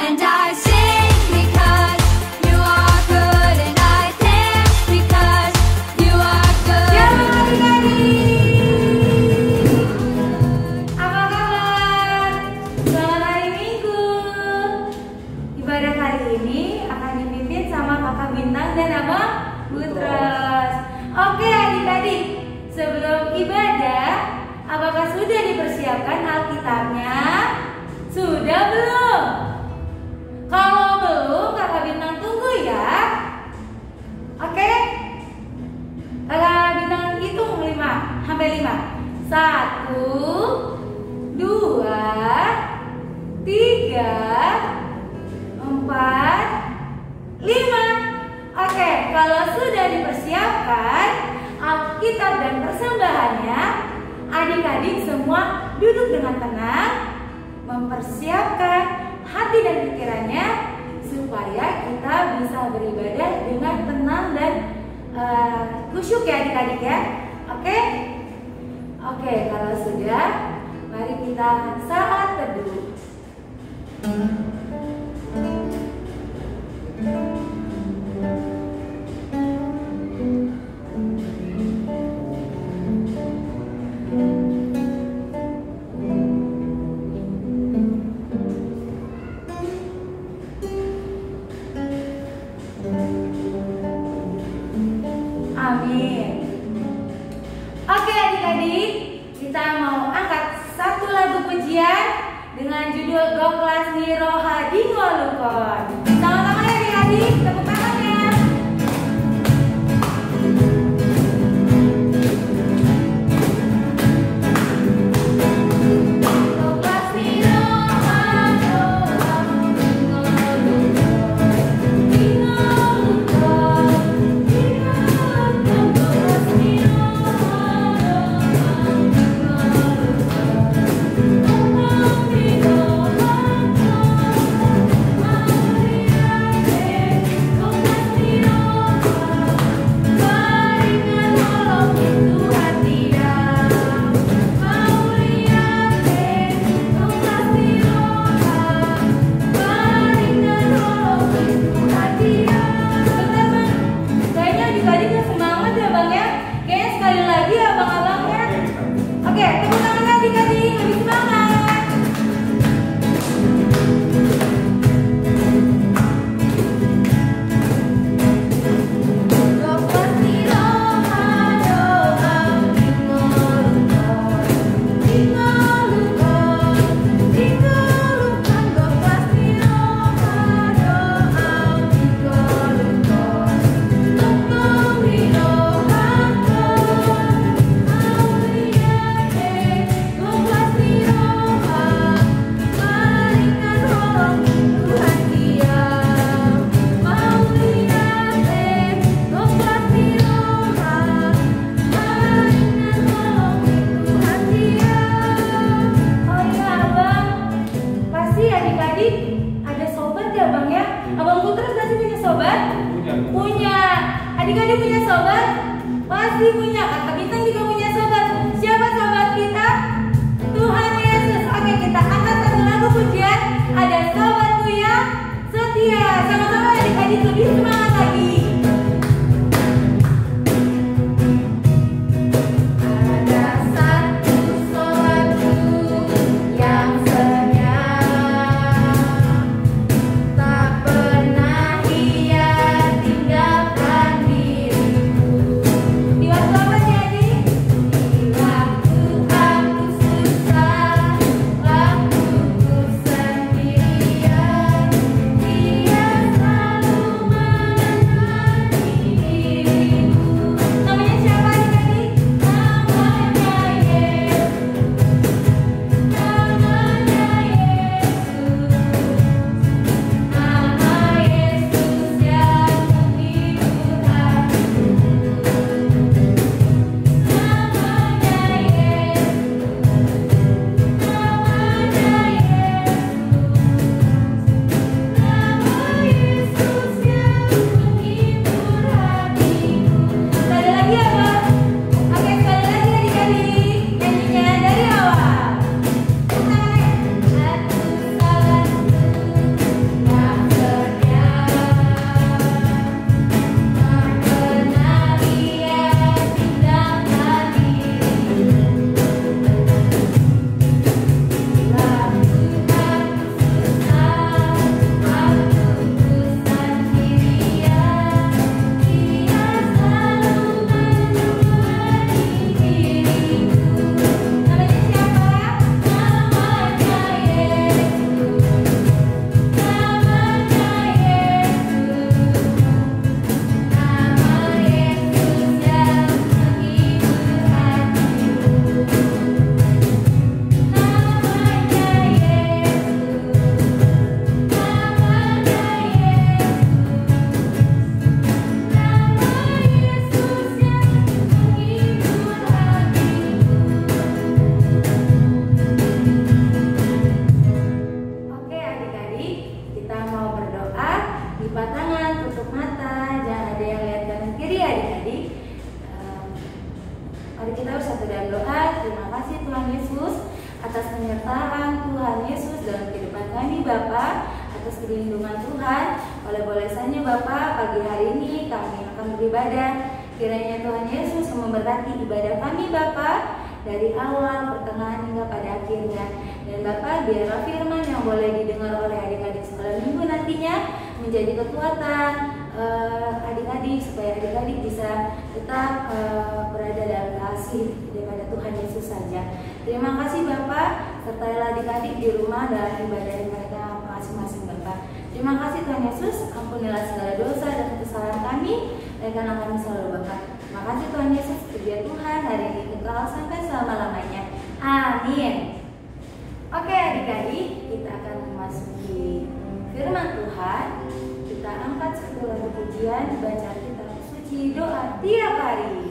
And I sing because you are good, and I dance because you are good. Selamat adik-adik. Apa kabar? Selamat hari Minggu. Ibadah kali ini akan dipimpin sama Kakak Bintang dan Abang Butros. Oke adik-adik, sebelum ibadah, apakah sudah dipersiapkan Alkitabnya? Sudah belum? Kalau belum, Kakak Bintang tunggu ya. Oke? Kakak Bintang hitung 5 sampai 5. 1, 2, 3, 4, 5. Oke, kalau sudah dipersiapkan Alkitab dan persembahannya, adik-adik semua duduk dengan tenang, mempersiapkan hati dan pikirannya supaya kita bisa beribadah dengan tenang dan khusyuk ya adik-adik ya. Oke? Oke, kalau sudah, mari kita saat teduh. Amin. Oke adik-adik, kita mau angkat satu lagu pujian dengan judul Goklas Ni Roha Dingolukon. Sama-sama ya adik-adik, tepuk tangannya. Goklas ni roha roha dingolukon, dingolukon, dingolukon. Goklas ni roha roha Kayaknya adik-adiknya semangat ya bang ya. Kayaknya sekali lagi ya abang-abangnya. Oke, tepuk tangan adik-adik, lebih semangat. Goklas ni roha roha dingolukon, dingolukon, dingolukon. Goklas ni roha roha dingolukon, tokong ni roha kon. Goklas ni roha, paringan rolong Tuhan Dia. Mau lihat Goklas ni roha, paringan rolong Tuhan Dia. Oh iya abang, pasti adik-adik ada sobat ya bang ya. Abang Putros pasti punya sobat? Punya. Adik-adik punya sobat? Pasti punya. Kakak Bintang juga punya sobat. Siapa sobat kita? Tuhan Yesus. Oke, kita angkat satu lagu pujian. Ada sobatku yang setia. Sama-sama adik-adik lebih semangat lagi. Ada satu sobatku yang setia, tak pernah ia tinggalkan diriku. Di waktu apa sih adik? Di waktu aku susah, waktuku sendirian, dia selalu menemani. Lipat tangan, tutup mata, jangan ada yang lihat kanan kiri adik-adik. Mari kita bersatu dalam doa. Terima kasih Tuhan Yesus atas penyertaan Tuhan Yesus dalam kehidupan kami Bapa, atas perlindungan Tuhan. Oleh bolesannya Bapa, pagi hari ini kami akan beribadah. Kiranya Tuhan Yesus memberkati ibadah kami Bapa, dari awal, pertengahan hingga pada akhirnya. Dan Bapa, biarlah firman yang boleh didengar oleh adik-adik sekolah minggu nantinya menjadi kekuatan adik-adik, supaya adik-adik bisa tetap berada dalam kasih daripada Tuhan Yesus saja. Terima kasih Bapak, sertailah adik-adik di rumah dalam ibadah mereka masing-masing Bapak. Terima kasih Tuhan Yesus, ampunilah segala dosa dan kesalahan kami, dan karena kami selalu Bapak. Terima kasih Tuhan Yesus, biar Tuhan hari ini kekal sampai selama-lamanya. Amin. Oke adik-adik, kita akan memasuki firman Tuhan. Kita angkat satu lagu pujian, baca kitab suci, doa tiap hari.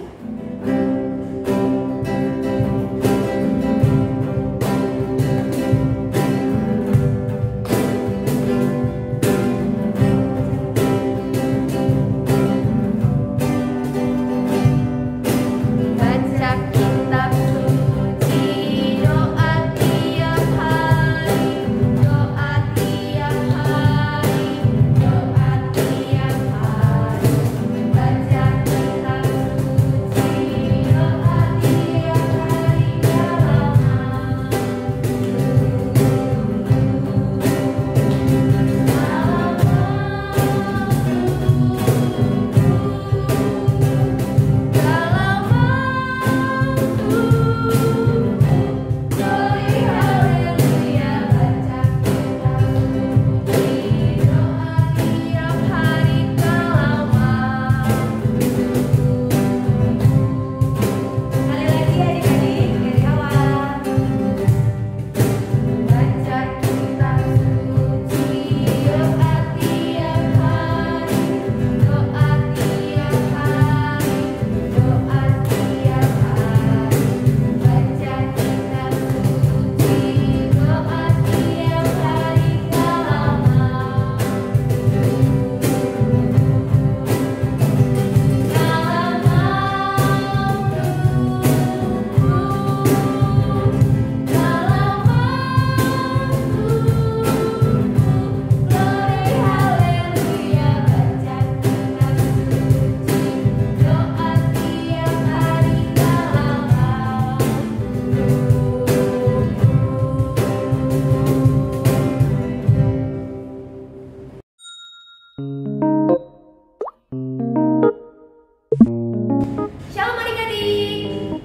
Shalom adik-adik.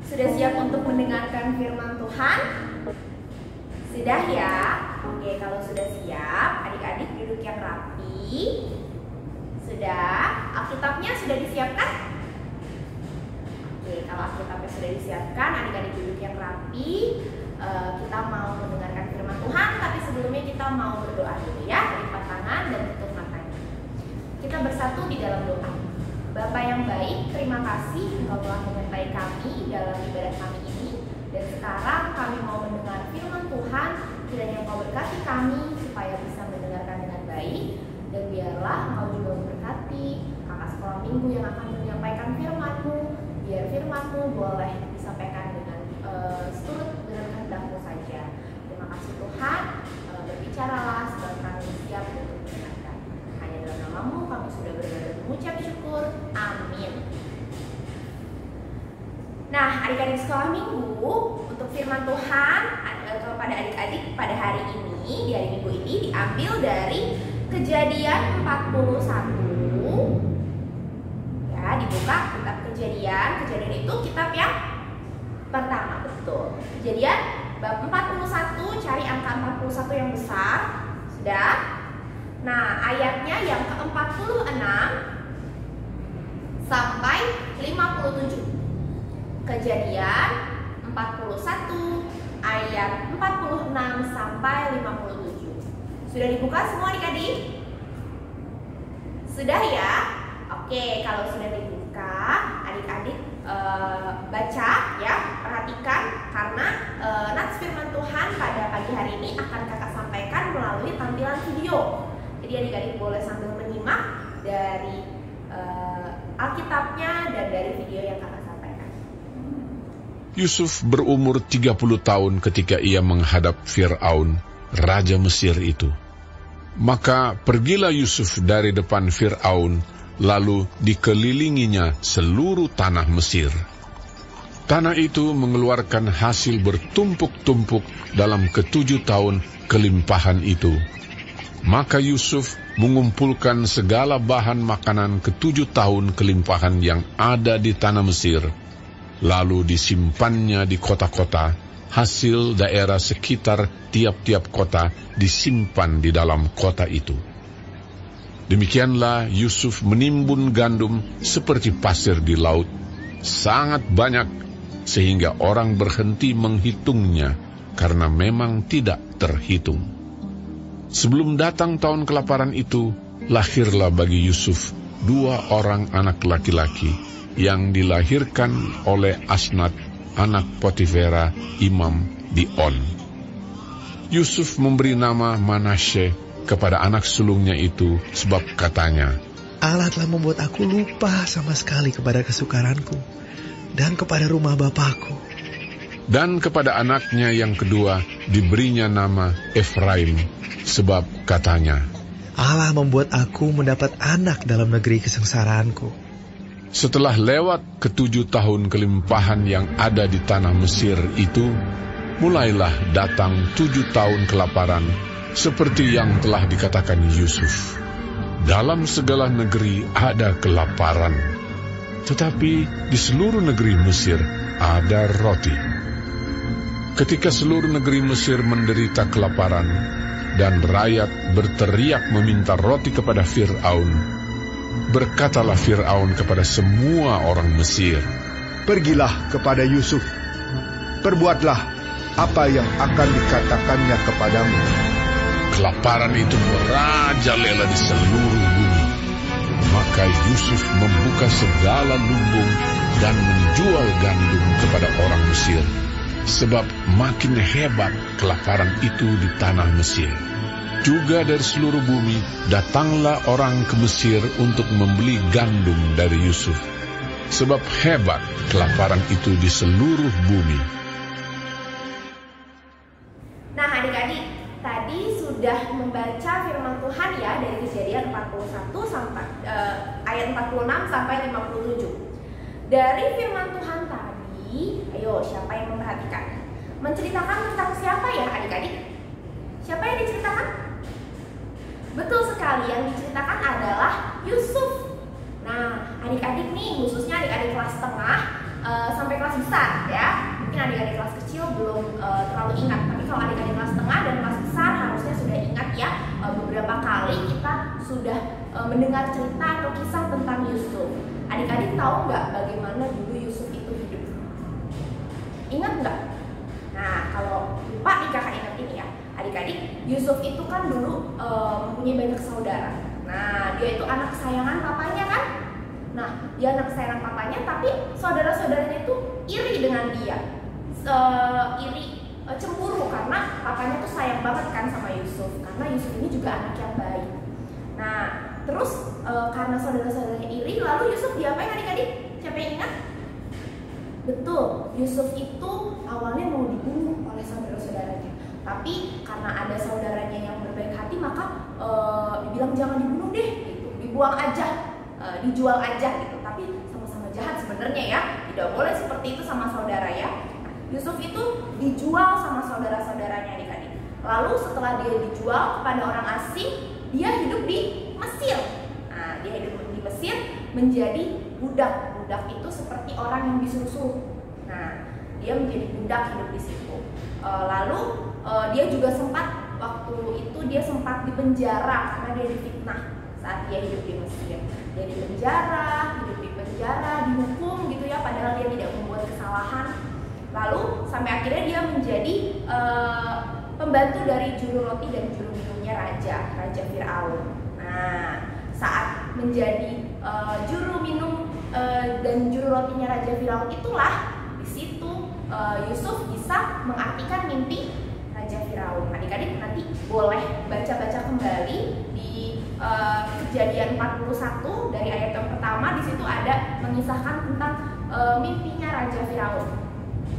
Sudah siap untuk mendengarkan firman Tuhan? Sudah ya? Oke, kalau sudah siap, adik-adik duduk yang rapi. Sudah? Alkitabnya sudah disiapkan? Oke, kalau Alkitabnya sudah disiapkan, adik-adik duduk yang rapi. Kita mau mendengarkan firman Tuhan, tapi sebelumnya kita mau berdoa dulu ya. Lipat tangan dan tutup matanya. Kita bersatu di dalam doa. Bapa yang baik, terima kasih Engkau telah menyertai kami dalam ibadah kami ini. Dan sekarang kami mau mendengar firman Tuhan. Kiranya Engkau berkati kami supaya bisa mendengarkan dengan baik. Dan biarlah Engkau juga memberkati kakak sekolah minggu yang akan menyampaikan firman-Mu. Biar firman-Mu boleh disampaikan dengan seturut dengan kehendak-Mu saja. Terima kasih Tuhan, berbicaralah sebab kami siap untuk mendengarkan. Hanya dalam nama-Mu kami sudah berdoa dan mengucap syukur. Amin. Nah, adik-adik sekolah minggu, untuk firman Tuhan kepada adik-adik pada hari ini, di hari minggu ini diambil dari Kejadian 41. Ya, dibuka kitab Kejadian. Kejadian itu kitab yang pertama, betul. Kejadian bab 41, cari angka 41 yang besar. Sudah? Nah, ayatnya yang ke-46 sampai 57. Kejadian 41 ayat 46 sampai 57. Sudah dibuka semua adik-adik? Sudah ya? Oke, kalau sudah dibuka, adik-adik baca ya, perhatikan karena nats firman Tuhan pada pagi hari ini akan kakak sampaikan melalui tampilan video. Jadi adik-adik boleh sambil menyimak dari Alkitabnya dan dari video yang kakak sampaikan. Yusuf berumur 30 tahun ketika ia menghadap Fir'aun, Raja Mesir itu. Maka pergilah Yusuf dari depan Fir'aun, lalu dikelilinginya seluruh tanah Mesir. Tanah itu mengeluarkan hasil bertumpuk-tumpuk dalam ke-7 tahun kelimpahan itu. Maka Yusuf mengumpulkan segala bahan makanan ke-7 tahun kelimpahan yang ada di tanah Mesir, lalu disimpannya di kota-kota. Hasil daerah sekitar tiap-tiap kota disimpan di dalam kota itu. Demikianlah Yusuf menimbun gandum seperti pasir di laut, sangat banyak, sehingga orang berhenti menghitungnya, karena memang tidak terhitung. Sebelum datang tahun kelaparan itu, lahirlah bagi Yusuf 2 orang anak laki-laki yang dilahirkan oleh Asnat, anak Potifera, imam di On. Yusuf memberi nama Manasye kepada anak sulungnya itu, sebab katanya, Allah telah membuat aku lupa sama sekali kepada kesukaranku dan kepada rumah bapakku. Dan kepada anaknya yang kedua diberinya nama Efraim, sebab katanya, Allah membuat aku mendapat anak dalam negeri kesengsaraanku. setelah lewat ke-7 tahun kelimpahan yang ada di tanah Mesir itu, mulailah datang 7 tahun kelaparan, seperti yang telah dikatakan Yusuf. Dalam segala negeri ada kelaparan, tetapi di seluruh negeri Mesir ada roti. Ketika seluruh negeri Mesir menderita kelaparan, dan rakyat berteriak meminta roti kepada Fir'aun, berkatalah Fir'aun kepada semua orang Mesir, Pergilah kepada Yusuf, perbuatlah apa yang akan dikatakannya kepadamu. Kelaparan itu merajalela di seluruh bumi. Maka Yusuf membuka segala lumbung dan menjual gandum kepada orang Mesir, sebab makin hebat kelaparan itu di tanah Mesir. Juga dari seluruh bumi datanglah orang ke Mesir untuk membeli gandum dari Yusuf, sebab hebat kelaparan itu di seluruh bumi. Nah adik-adik, tadi sudah membaca firman Tuhan ya dari Kejadian 41 sampai ayat 46 sampai 57. Dari firman Tuhan tadi, ayo siapa yang memperhatikan? Menceritakan tentang siapa ya adik-adik? Siapa yang diceritakan? Betul sekali, yang diceritakan adalah Yusuf. Nah adik-adik nih, khususnya adik-adik kelas tengah sampai kelas besar ya. Mungkin adik-adik kelas kecil belum terlalu ingat, tapi kalau adik-adik kelas tengah dan kelas besar harusnya sudah ingat ya. Beberapa kali kita sudah mendengar cerita atau kisah tentang Yusuf. Adik-adik tahu nggak bagaimana dulu Yusuf itu hidup? Ingat nggak? Nah kalau lupa nih kakak ingetin ya, adik-adik, Yusuf itu kan dulu mempunyai banyak saudara. Nah dia itu anak kesayangan papanya kan? Nah dia anak kesayangan papanya, tapi saudara-saudaranya itu iri dengan dia, cemburu karena papanya tuh sayang banget kan sama Yusuf, karena Yusuf ini juga anak yang baik. Nah terus karena saudara-saudaranya iri, lalu Yusuf diapain adik-adik? Siapa yang ingat? Betul, Yusuf itu awalnya mau dibunuh oleh saudara-saudaranya, tapi karena ada saudaranya yang berbaik hati, maka dibilang jangan dibunuh deh, gitu. Dibuang aja, dijual aja gitu. Tapi sama-sama jahat sebenarnya ya, tidak boleh seperti itu sama saudara ya. Nah, Yusuf itu dijual sama saudara-saudaranya adik-adik. Lalu setelah dia dijual kepada orang asing, dia hidup di Mesir. Nah, dia hidup di Mesir menjadi budak. Budak itu seperti orang yang disuruh-suruh. Nah, dia menjadi budak hidup di situ. Lalu dia juga sempat waktu itu dia sempat dipenjara karena dia difitnah saat dia hidup di Mesir. Dia dipenjara, hidup di penjara, dihukum gitu ya, padahal dia tidak membuat kesalahan. Lalu sampai akhirnya dia menjadi pembantu dari juru roti dan juru minumnya Raja Fir'aun. Nah, saat menjadi juru minum dan juru rotinya Raja Fir'aun itulah di situ Yusuf bisa mengartikan mimpi Raja Fir'aun. Adik-adik nanti boleh baca-baca kembali di Kejadian 41 dari ayat yang pertama, di situ ada mengisahkan tentang mimpinya Raja Firaun.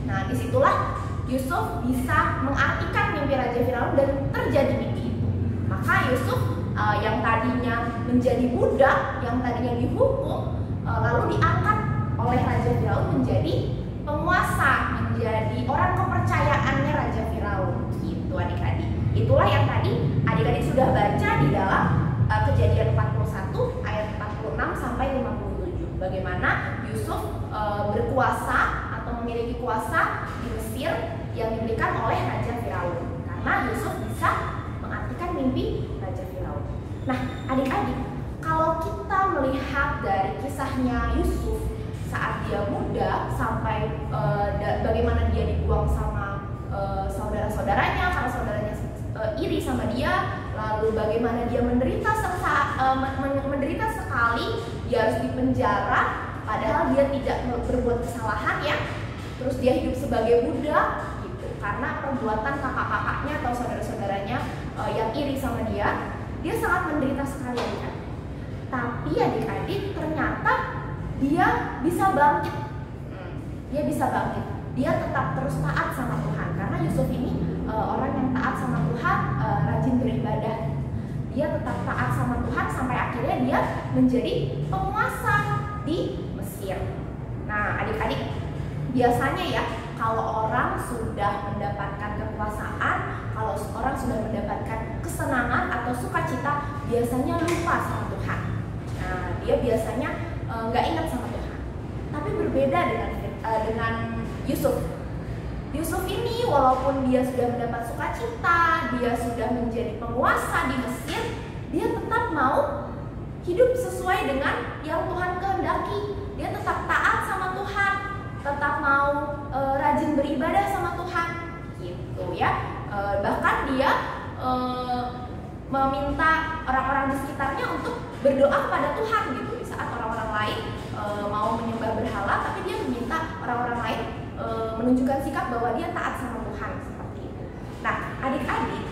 Nah, disitulah Yusuf bisa mengartikan mimpi Raja Firaun dan terjadi mimpi itu. Maka Yusuf yang tadinya menjadi budak, yang tadinya dihukum, lalu diangkat oleh Raja Firaun menjadi penguasa, menjadi orang kepercayaannya Raja Firaun. Gitu adik-adik. Itulah yang tadi adik-adik sudah baca di dalam Kejadian 41 ayat 46 sampai 57. Bagaimana Yusuf berkuasa atau memiliki kuasa di Mesir yang diberikan oleh Raja Firaun. Karena Yusuf bisa mengartikan mimpi Raja Firaun. Nah, adik-adik, kalau kita melihat dari kisahnya Yusuf saat dia muda sampai bagaimana dia dibuang sama saudara-saudaranya karena saudaranya iri sama dia, lalu bagaimana dia menderita sekali, dia harus dipenjara padahal dia tidak berbuat kesalahan ya. Terus dia hidup sebagai budak gitu karena perbuatan kakak-kakaknya atau saudara-saudaranya yang iri sama dia sangat menderita sekali adik-adik. Tapi adik-adik ternyata dia bisa bangkit. Dia bisa bangkit. Dia tetap terus taat sama Tuhan karena Yusuf ini orang yang taat sama Tuhan, rajin beribadah. Dia tetap taat sama Tuhan sampai akhirnya dia menjadi penguasa di Mesir. Nah, adik-adik, biasanya ya kalau orang sudah mendapatkan kekuasaan, kalau orang sudah mendapatkan kesenangan atau sukacita, biasanya lupa sama Tuhan. Nah, dia biasanya nggak ingat sama Tuhan. Tapi berbeda dengan Yusuf. Yusuf ini walaupun dia sudah mendapat sukacita, dia sudah menjadi penguasa di Mesir, dia tetap mau hidup sesuai dengan yang Tuhan kehendaki. Dia tetap taat sama Tuhan, tetap mau rajin beribadah sama Tuhan, gitu ya. Bahkan dia meminta orang-orang di sekitarnya untuk berdoa kepada Tuhan gitu. Di saat orang-orang lain mau menyembah berhala, tapi dia meminta orang-orang lain menunjukkan sikap bahwa dia taat sama Tuhan seperti itu. Nah, adik-adik,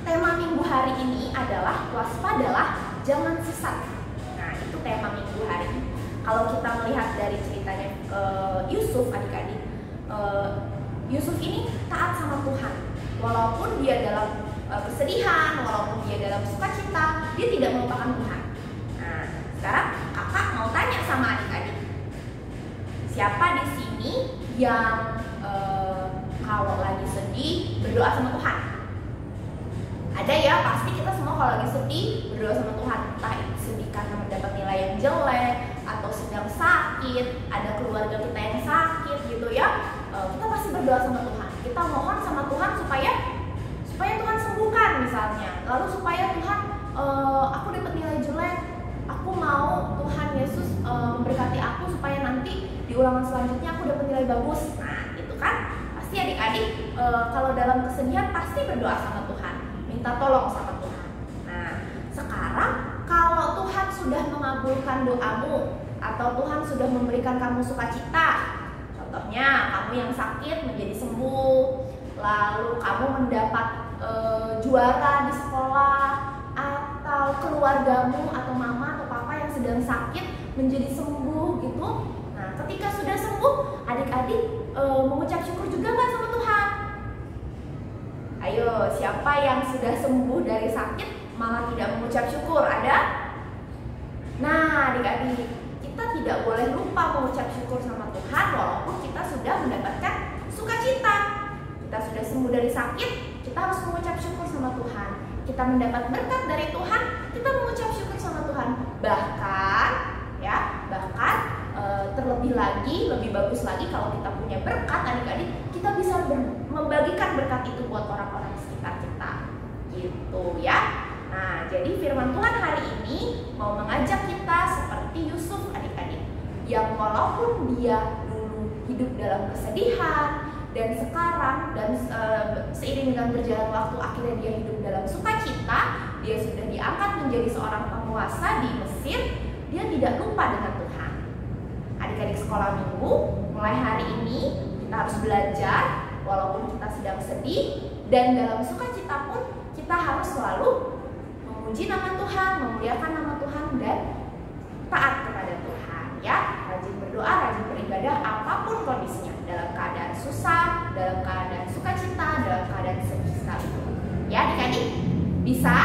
tema minggu hari ini adalah waspadalah, jangan sesat. Nah, itu tema minggu hari ini. Kalau kita melihat dari ceritanya Yusuf, adik-adik, Yusuf ini taat sama Tuhan. Walaupun dia dalam kesedihan, walaupun dia dalam sukacita, dia tidak melupakan Tuhan. Nah, sekarang kakak mau tanya sama adik-adik, siapa di sini yang kalau lagi sedih berdoa sama Tuhan? Ada ya, pasti kita semua kalau lagi sedih berdoa sama Tuhan. Entah itu sedih karena mendapat nilai yang jelek, atau sedang sakit, ada keluarga kita yang sakit gitu ya. Kita pasti berdoa sama Tuhan. Kita mohon sama Tuhan supaya Tuhan sembuhkan misalnya. Lalu supaya Tuhan, aku dapat nilai jelek, aku mau Tuhan Yesus memberkati aku supaya nanti di ulangan selanjutnya aku dapat nilai bagus. Nah, itu kan pasti adik-adik kalau dalam kesedihan pasti berdoa sama Tuhan, minta tolong sama Tuhan. Nah, sekarang kalau Tuhan sudah mengabulkan doamu atau Tuhan sudah memberikan kamu sukacita, contohnya kamu yang sakit menjadi sembuh, lalu kamu mendapat juara di sekolah, atau keluargamu atau mama atau papa yang sedang sakit menjadi sembuh gitu. Nah, ketika sudah sembuh, adik-adik mengucap syukur juga nggak sama Tuhan? Ayo, siapa yang sudah sembuh dari sakit malah tidak mengucap syukur? Ada? Nah, adik-adik, kita tidak boleh lupa mengucap syukur sama Tuhan walaupun kita sudah mendapatkan sukacita. Kita sudah sembuh dari sakit, kita harus mengucap syukur sama Tuhan. Kita mendapat berkat dari Tuhan, kita mengucap syukur sama Tuhan. Bahkan terlebih lagi, lebih bagus lagi kalau kita punya berkat, adik-adik, kita bisa membagikan berkat itu buat orang-orang di sekitar kita, gitu ya. Nah, jadi firman Tuhan hari ini mau mengajak kita seperti Yusuf, adik-adik, yang walaupun dia dulu hidup dalam kesedihan, dan sekarang seiring dengan berjalan waktu akhirnya dia hidup dalam sukacita, dia sudah diangkat menjadi seorang penguasa di Mesir, dia tidak lupa dengan Tuhan. Adik-adik sekolah minggu, mulai hari ini kita harus belajar walaupun kita sedang sedih, dan dalam sukacita pun kita harus selalu memuji nama Tuhan, memuliakan nama Bisa?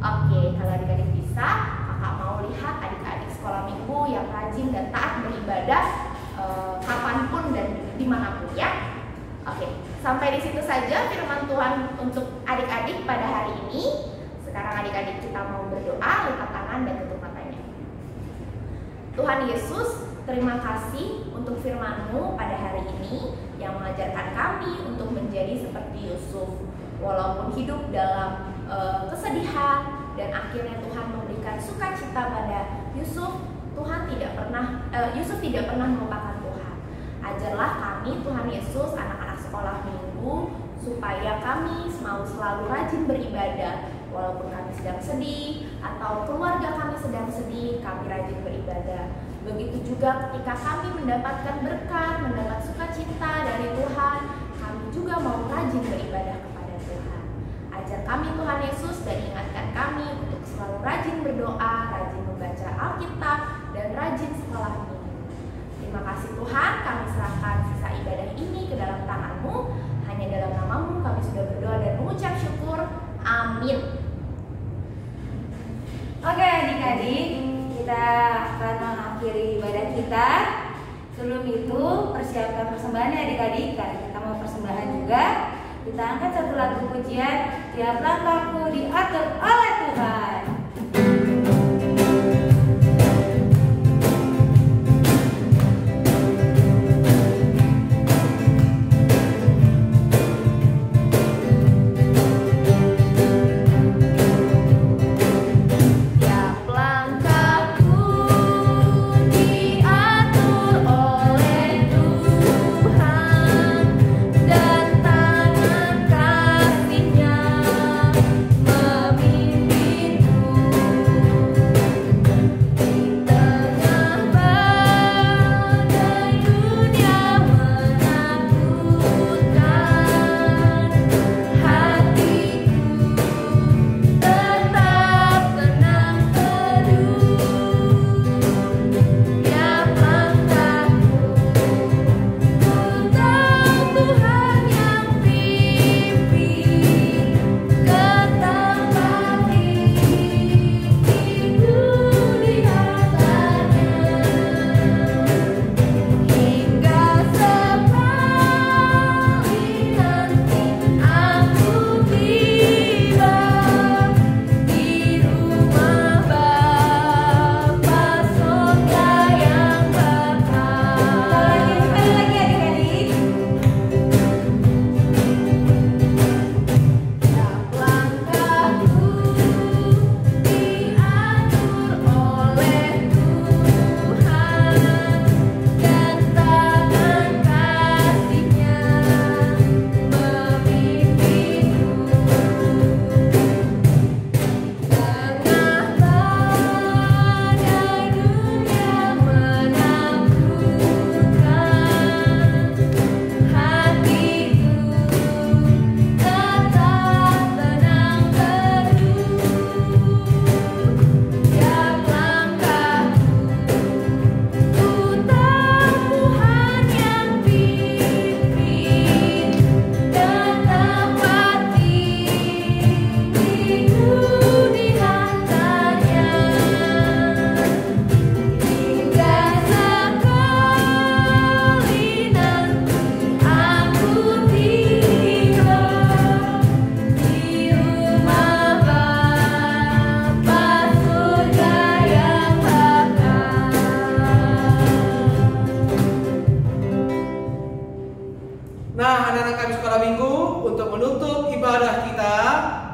Oke, kalau adik-adik bisa, kakak mau lihat adik-adik sekolah minggu yang rajin dan taat beribadah kapanpun dan dimanapun ya. Oke, sampai di situ saja firman Tuhan untuk adik-adik pada hari ini. Sekarang adik-adik kita mau berdoa, lipat tangan dan tutup matanya. Tuhan Yesus, terima kasih untuk firman-Mu pada hari ini yang mengajarkan kami untuk menjadi seperti Yusuf. Walaupun hidup dalam kesedihan dan akhirnya Tuhan memberikan sukacita pada Yusuf, Yusuf tidak pernah melupakan Tuhan. Ajarlah kami Tuhan Yesus, anak-anak sekolah minggu, supaya kami mau selalu rajin beribadah. Walaupun kami sedang sedih atau keluarga kami sedang sedih, kami rajin beribadah. Begitu juga ketika kami mendapatkan berkat, mendapat sukacita dari Tuhan, kami juga mau rajin beribadah kepada Tuhan. Ajar kami Tuhan Yesus dan ingatkan kami untuk selalu rajin berdoa, rajin membaca Alkitab, dan rajin sekolah minggu. Terima kasih Tuhan, kami serahkan sisa ibadah ini ke dalam tangan-Mu. Hanya dalam nama-Mu kami sudah berdoa dan mengucap syukur. Amin. Oke adik-adik, kita akan mengakhiri ibadah kita. Sebelum itu persiapkan persembahannya adik-adik, karena kita mau persembahan juga. Kita angkat satu lagu pujian, Tiap Langkahku Diatur Oleh Tuhan. Nah, anak-anak kami sekolah minggu, untuk menutup ibadah kita,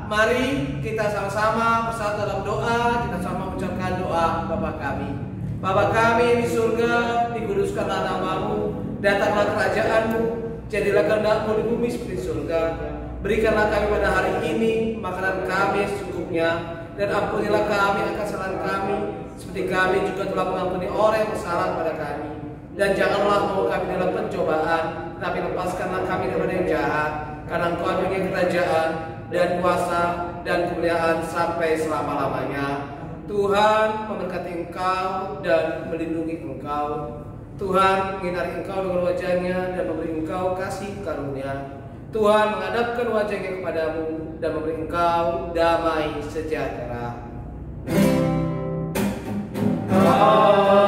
mari kita sama-sama bersatu dalam doa. Kita sama mengucapkan doa Bapa kami. Bapa kami di surga, dikuduskanlah nama-Mu, datanglah kerajaan-Mu, jadilah kehendak-Mu di bumi seperti surga. Berikanlah kami pada hari ini makanan kami secukupnya, dan ampunilah kami akan kesalahan kami, seperti kami juga telah mengampuni orang yang bersalah pada kami. Dan janganlah membawa kami dalam pencobaan, tapi lepaskanlah kami daripada yang jahat, karena Engkau memiliki kerajaan dan kuasa dan kemuliaan sampai selama-lamanya. Tuhan memberkati Engkau dan melindungi Engkau. Tuhan menyinari Engkau dengan wajah-Nya dan memberi Engkau kasih karunia. Tuhan menghadapkan wajahnya kepadamu dan memberi engkau damai sejahtera. Amin.